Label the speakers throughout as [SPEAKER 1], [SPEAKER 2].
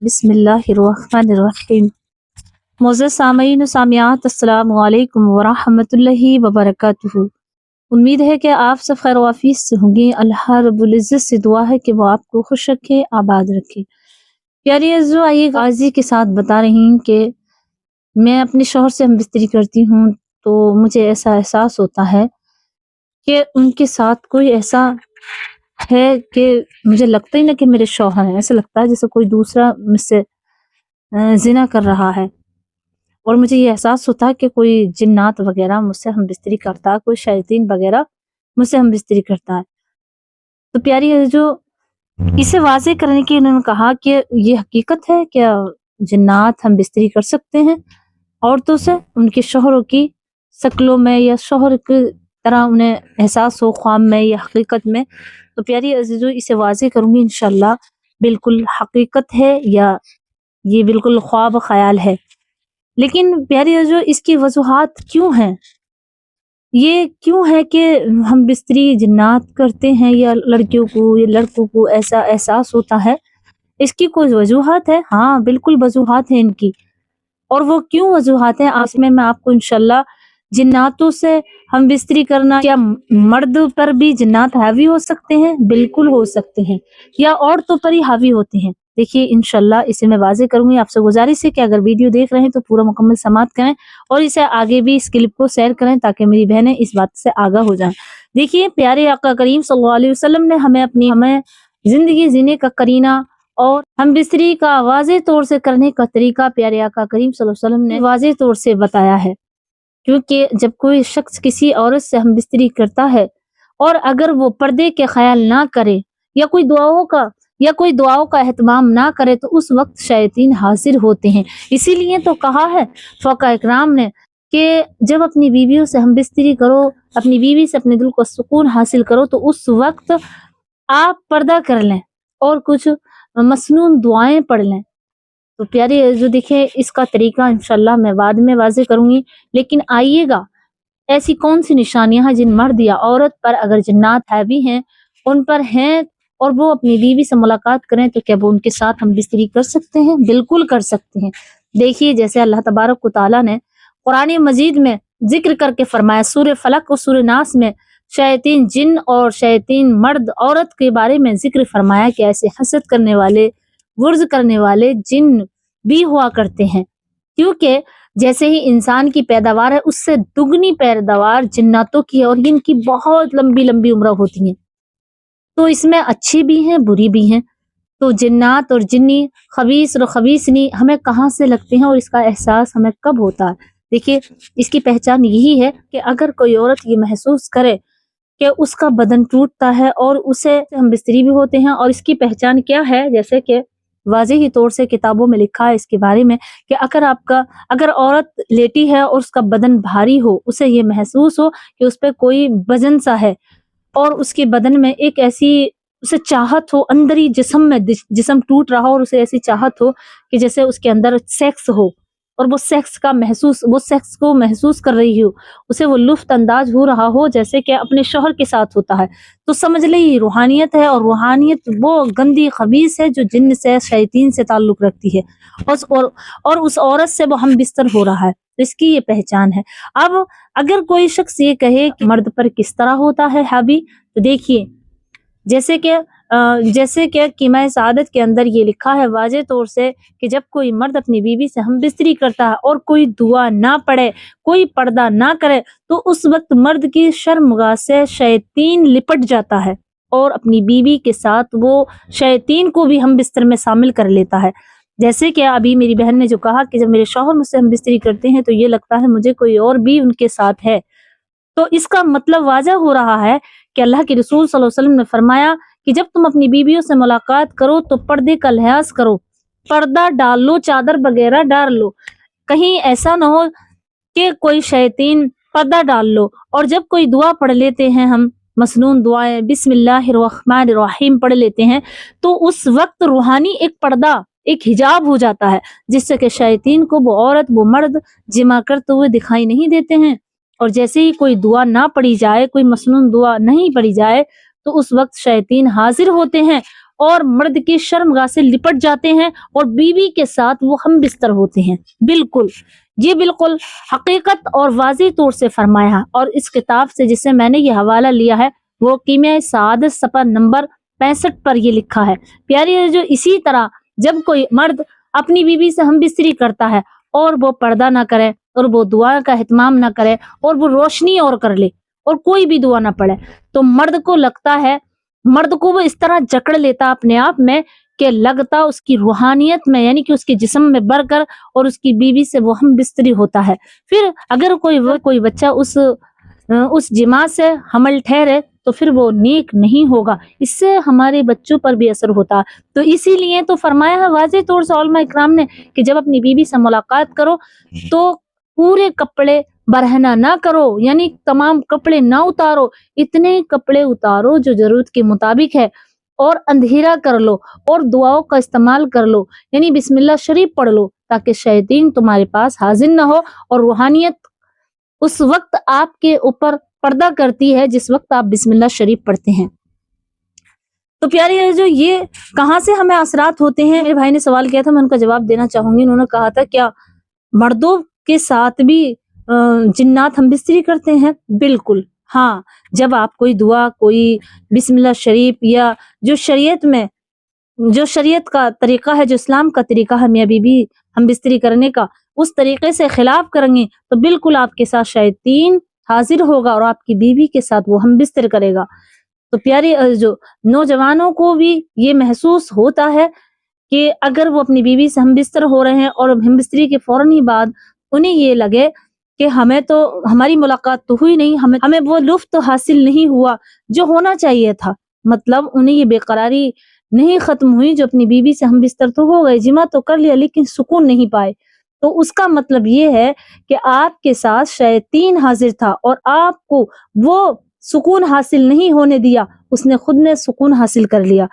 [SPEAKER 1] बिस्मिल्लाहिर्रहमानिर्रहीम। मोअज़्ज़ज़ सामईन व सामियात, अस्सलामु अलैकुम व रहमतुल्लाहि व बरकातुहू। उम्मीद है कि आप सब खैर वाफियत से होंगे। अल्लाह रब्बुल इज़्ज़त से दुआ है कि वो आपको खुश रखे, आबाद रखे। प्यारी अज़्ज़ो, आइए गाज़ी के साथ बता रही हूँ कि मैं अपने शौहर से हमबिस्तरी करती हूँ तो मुझे ऐसा एहसास होता है कि उनके साथ कोई ऐसा है कि मुझे लगता ही ना कि मेरे शौहर हैं। ऐसा लगता है जैसे कोई दूसरा मुझसे ज़िना कर रहा है। और मुझे ये एहसास होता है कि कोई जिन्नात वगैरह मुझसे हमबिस्तरी करता है, कोई शैतान वगैरह मुझसे हमबिस्तरी करता है। तो प्यारी है जो इसे वाज़ेह करने की उन्होंने कहा कि ये हकीकत है, क्या जिन्नात हमबिस्तरी कर सकते हैं औरतों से, उनके शौहरों की शक्लों में या शौहर की तरह उन्हें एहसास हो ख्वाब में या हकीकत में। तो प्यारी अज़ीज़ों, इसे वाज़ेह करूँगी इंशाअल्लाह, बिल्कुल हकीकत है या ये बिल्कुल ख्वाब ख़याल है। लेकिन प्यारी अज़ीज़ों, इसकी वजूहात क्यों हैं? ये क्यों है कि हम बिस्तरी जिन्नात करते हैं या लड़कियों को या लड़कों को ऐसा एहसास होता है? इसकी कोई वजूहात है? हाँ, बिल्कुल वजूहात है इनकी। और वो क्यों वजूहात हैं, आज में मैं आपको इंशाअल्लाह जिन्नातों से हम बिस्तरी करना, क्या मर्द पर भी जिन्नात हावी हो सकते हैं? बिल्कुल हो सकते हैं, या औरतों पर ही हावी होते हैं। देखिए इंशाअल्लाह इसे मैं वाज़ेह करूँगी। आपसे गुजारिश है कि अगर वीडियो देख रहे हैं तो पूरा मुकम्मल समाअत करें और इसे आगे भी इस क्लिप को शेयर करें ताकि मेरी बहनें इस बात से आगाह हो जाएं। देखिए, प्यारे आका करीम सल्लल्लाहु अलैहि वसल्लम ने हमें जिंदगी जीने का करीना और हम बिस्तरी का वाज़ेह तौर से करने का तरीका प्यारे आका करीम सल्लल्लाहु अलैहि वसल्लम ने वाज़ेह तौर से बताया है। क्योंकि जब कोई शख्स किसी औरत से हम बिस्तरी करता है और अगर वो पर्दे के ख्याल ना करे या कोई दुआओं का एहतमाम ना करे तो उस वक्त शैतान हाजिर होते हैं। इसीलिए तो कहा है फ़क़हा इकराम ने कि जब अपनी बीवियों से हम बिस्तरी करो, अपनी बीवी से अपने दिल को सुकून हासिल करो तो उस वक्त आप पर्दा कर लें और कुछ मसनून दुआएं पढ़ लें। तो प्यारे जो देखिए, इसका तरीका इंशाअल्लाह मैं बाद में वाज़ेह करूँगी। लेकिन आइएगा, ऐसी कौन सी निशानियां हैं जिन मर्द या औरत पर अगर जिन्नात हावी हैं, उन पर हैं और वो अपनी बीवी से मुलाकात करें तो क्या वो उनके साथ हम बिस्तरी कर सकते हैं? बिल्कुल कर सकते हैं। देखिए, जैसे अल्लाह तबारक व तआला ने कुरान मजीद में जिक्र करके फरमाया, सूरह फलक और सूरह नास में शैतान जिन और शैतान मर्द औरत के बारे में जिक्र फरमाया कि ऐसे हसद करने वाले, गुर्ज करने वाले जिन भी हुआ करते हैं। क्योंकि जैसे ही इंसान की पैदावार है उससे दुगनी पैदावार जिन्नातों की है और इनकी बहुत लंबी लंबी उम्र होती है। तो इसमें अच्छी भी हैं, बुरी भी हैं। तो जिन्नात और जिन्नी, खबीस और खबीसनी हमें कहाँ से लगते हैं और इसका एहसास हमें कब होता है? देखिए, इसकी पहचान यही है कि अगर कोई औरत ये महसूस करे कि उसका बदन टूटता है और उसे हम बिस्तरी भी होते हैं। और इसकी पहचान क्या है? जैसे कि वाज़ेह तौर से किताबों में लिखा है इसके बारे में कि अगर औरत लेटी है और उसका बदन भारी हो, उसे ये महसूस हो कि उस पे कोई वजन सा है और उसके बदन में एक ऐसी उसे चाहत हो, अंदर ही जिस्म में जिस्म टूट रहा हो और उसे ऐसी चाहत हो कि जैसे उसके अंदर सेक्स हो और वो सेक्स को महसूस कर रही हो, उसे वो लुफ्त अंदाज हो रहा हो जैसे कि अपने शौहर के साथ होता है। तो समझ ले ये रूहानियत है और रूहानियत वो गंदी खबीस है जो जिन्न से, शैतान से ताल्लुक रखती है और उस औरत से वो हम बिस्तर हो रहा है। तो इसकी ये पहचान है। अब अगर कोई शख्स ये कहे कि मर्द पर किस तरह होता है हावी, तो देखिए, जैसे कि कीमा सआदत के अंदर ये लिखा है वाज़ेह तौर से कि जब कोई मर्द अपनी बीवी से हम बिस्तरी करता है और कोई दुआ ना पढ़े, कोई पर्दा ना करे, तो उस वक्त मर्द की शर्मगाह से शैतान लिपट जाता है और अपनी बीवी के साथ वो शैतान को भी हम बिस्तर में शामिल कर लेता है। जैसे कि अभी मेरी बहन ने जो कहा कि जब मेरे शौहर मुझसे हम बिस्तरी करते हैं तो ये लगता है मुझे कोई और भी उनके साथ है। तो इसका मतलब वाज़ह हो रहा है कि अल्लाह के रसूल सल्लल्लाहु अलैहि वसल्लम ने फरमाया कि जब तुम अपनी बीवियों से मुलाकात करो तो पर्दे का लिहाज करो, पर्दा डाल लो, चादर वगैरह डाल लो। कहीं ऐसा ना हो कि कोई शैतान पर्दा डाल लो। और जब कोई दुआ पढ़ लेते हैं, हम मसनून दुआएं बिस्मिल्लाहिर्रहमानिर्रहीम पढ़ लेते हैं, तो उस वक्त रूहानी एक पर्दा, एक हिजाब हो जाता है जिससे कि शैतान को वो औरत, वो मर्द जिमा करते हुए दिखाई नहीं देते हैं। और जैसे ही कोई दुआ ना पढ़ी जाए, कोई मसनून दुआ नहीं पढ़ी जाए, तो उस वक्त शैतान हाजिर होते हैं اور مرد کی شرمگاہ سے لپٹ جاتے ہیں اور بیوی کے ساتھ وہ ہم بستر ہوتے ہیں۔ بالکل یہ بالکل حقیقت اور واضح طور سے فرمایا، اور اس کتاب سے جسے میں نے یہ حوالہ لیا ہے وہ کیمیائے سعادت صفحہ نمبر 65 پر یہ لکھا ہے۔ پیاری جو اسی طرح جب کوئی مرد اپنی بیوی سے ہم بستری کرتا ہے اور وہ پردہ نہ کرے اور وہ دعا کا اہتمام نہ کرے اور وہ روشنی اور کر لے اور کوئی بھی دعا نہ پڑے، تو مرد کو لگتا ہے، مرد کو وہ اس طرح جکڑ لیتا اپنے آپ میں کہ لگتا اس کی روحانیت میں یعنی کہ اس کے جسم میں بڑھ کر اور اس کی بیوی سے وہ ہم بستری ہوتا ہے۔ پھر اگر کوئی بچہ اس جماع سے حمل ٹھہرے تو پھر وہ نیک نہیں ہوگا، اس سے ہمارے بچوں پر بھی اثر ہوتا ہے۔ تو اسی لیے تو فرمایا ہے واضح طور سے علماء اکرام نے کہ جب اپنی بیوی سے ملاقات کرو تو پورے کپڑے برہنہ نہ کرو، یعنی تمام کپڑے نہ اتارو، اتنے کپڑے اتارو جو ضرورت کے مطابق ہے، اور اندھیرا کر لو اور دعاؤں کا استعمال کر لو، یعنی بسم اللہ شریف پڑھ لو تاکہ شیطین تمہارے پاس حاضر نہ ہو، اور روحانیت اس وقت آپ کے اوپر پردہ کرتی ہے جس وقت آپ بسم اللہ شریف پڑھتے ہیں۔ تو پیاری ہے جو یہ کہاں سے ہمیں اثرات ہوتے ہیں، میرے بھائی نے سوال کیا تھا، میں ان کا جواب دینا چاہوں گی۔ انہوں نے کہا تھا کیا مردوں کے ساتھ بھی جنات ہم بستری کرتے ہیں؟ بالکل ہاں، جب آپ کوئی دعا، کوئی بسم اللہ شریف یا جو شریعت کا طریقہ ہے، جو اسلام کا طریقہ ہے میاں بیوی ہم بستری کرنے کا، اس طریقے سے خلاف کریں گے تو بالکل آپ کے ساتھ شیطین حاضر ہوگا اور آپ کی بیوی کے ساتھ وہ ہم بستر کرے گا۔ تو پیاری جو نوجوانوں کو بھی یہ محسوس ہوتا ہے کہ اگر وہ اپنی بیوی سے ہم بستر ہو رہے ہیں اور ہم بستری کے فوراً ہی بعد انہیں یہ لگے کہ ہماری ملاقات تو ہوئی نہیں، ہمیں وہ لطف تو حاصل نہیں ہوا جو ہونا چاہیے تھا، مطلب انہیں یہ بے قراری نہیں ختم ہوئی، جو اپنی بیوی سے ہم بستر تو ہو گئے، جمع تو کر لیا لیکن سکون نہیں پائے، تو اس کا مطلب یہ ہے کہ آپ کے ساتھ شیطین حاضر تھا اور آپ کو وہ سکون حاصل نہیں ہونے دیا، اس نے خود نے سکون حاصل کر لیا۔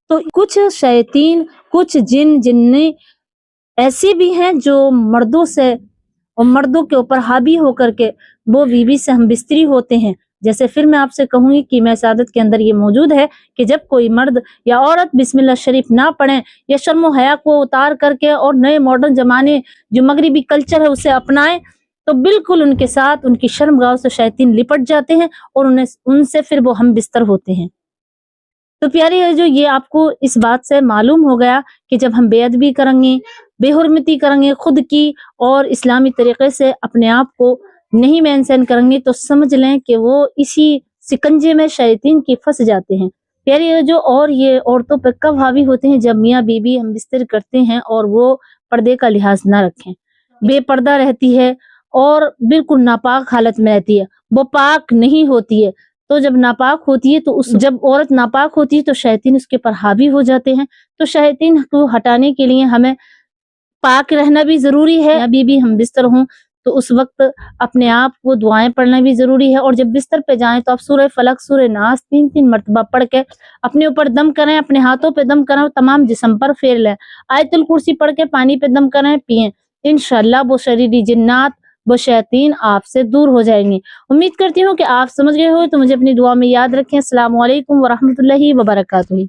[SPEAKER 1] تو کچھ شیطین، کچھ جنی ایسی بھی ہیں جو مردوں سے اور مردوں کے اوپر حاوی ہو کر کے وہ بیوی سے ہم بستری ہوتے ہیں۔ جیسے پھر میں آپ سے کہوں گی کہ میں سعادت کے اندر یہ موجود ہے کہ جب کوئی مرد یا عورت بسم اللہ شریف نہ پڑھیں یا شرم و حیا کو اتار کر کے اور نئے ماڈرن زمانے جو مغربی کلچر ہے اسے اپنائیں تو بالکل ان کے ساتھ ان کی شرمگاہ سے شیطین لپٹ جاتے ہیں اور ان سے پھر وہ ہم بستر ہوتے ہیں۔ تو پیاری ہے جو یہ آپ کو اس بات سے معلوم ہو گیا کہ جب ہم بے ادبی کریں گے، بے حرمتی کریں گے خود کی اور اسلامی طریقے سے اپنے آپ کو نہیں مینٹین کریں گے تو سمجھ لیں کہ وہ اسی سکنجے میں شیطین کی پھنس جاتے ہیں۔ پیاری ہے جو اور یہ عورتوں پہ کب حاوی ہوتے ہیں؟ جب میاں بیوی ہم بستر کرتے ہیں اور وہ پردے کا لحاظ نہ رکھیں، بے پردہ رہتی ہے اور بالکل ناپاک حالت میں رہتی ہے، وہ پاک نہیں ہوتی ہے۔ تو جب ناپاک ہوتی ہے تو جب عورت ناپاک ہوتی ہے تو شیطین اس کے پر حاوی ہو جاتے ہیں۔ تو شیطین کو ہٹانے کے لیے ہمیں پاک رہنا بھی ضروری ہے، ابھی بھی ہم بستر ہوں تو اس وقت اپنے آپ کو دعائیں پڑھنا بھی ضروری ہے، اور جب بستر پہ جائیں تو آپ سورہ فلق، سورہ ناس 3 مرتبہ پڑھ کے اپنے اوپر دم کریں، اپنے ہاتھوں پہ دم کریں اور تمام جسم پر پھیر لیں، آیت الکرسی پڑھ کے پانی پہ دم کریں، پئیں، انشاءاللہ وہ شریری جنات، وہ شیطین آپ سے دور ہو جائیں گے۔ امید کرتی ہوں کہ آپ سمجھ گئے ہو، تو مجھے اپنی دعا میں یاد رکھیں۔ السلام علیکم ورحمۃ اللہ وبرکاتہ۔